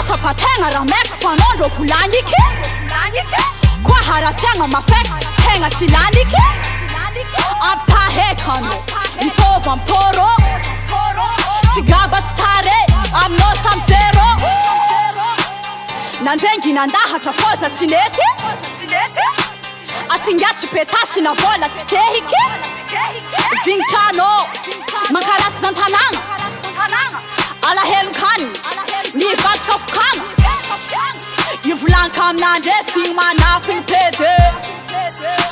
Matsapatena ramek fanondro vulanike Kwa haratiagna mafex tegna tsy lanike Ampitahekano mitôva ampitôrô Tsy gaba tsy tare aminao samy zéro Nandraingy nandahatra fôza tsy nety Atingatsy petasy na vola tsy kehiky Vingitrano mankaratsy zantanagna Alahelo kany Nivadika fokagna Ivolanka aminandre figny manafigny pede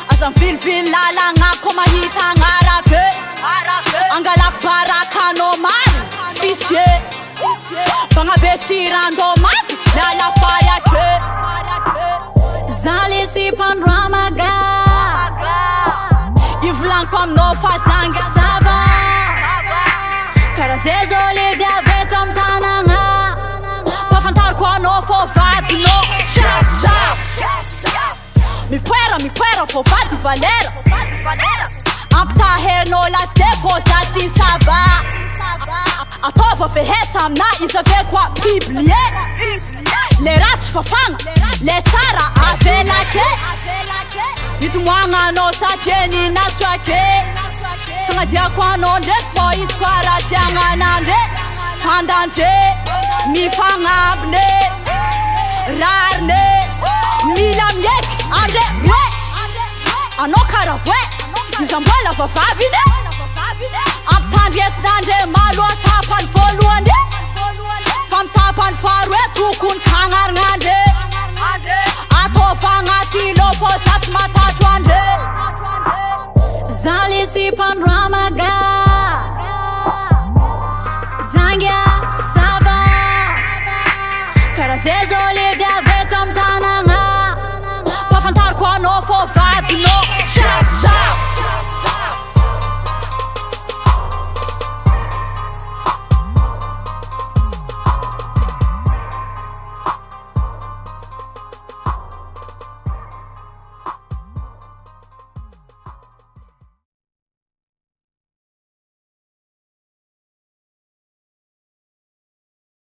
Aza mivilivily lalagna ko mahita agnarabe Angalako barakanao mariny fisie Bagnabe sirandomazy lalafary ake Zale si panoramaga Ivolanko aminao fa zangy sava Kara zay zao le diaveto am tanagna Pafantariko anao fô vadinao Tchap Mipoera fô vady valera Ampitahenao lasde fô za tsy sava Ataova fehesa amina izy ave koa biblie Le ratsy fafagna Le tsara avelake Mitomoagna anao satria ninaso ake Sagnadiako anao ndraiky fô izy koa raha tiagnanandre Fandanje mifagnambine Rarine mila mieky andre hoe Anao kara voe Izy ambola vavavine Ampitandriesinandre maloha tapany voalohany Fa mitapany faharoe tokony kagnarignandre Ataovagna kilo fô zatsy matatro andre Zale si panoramaga Zangya sava Kara zay zao le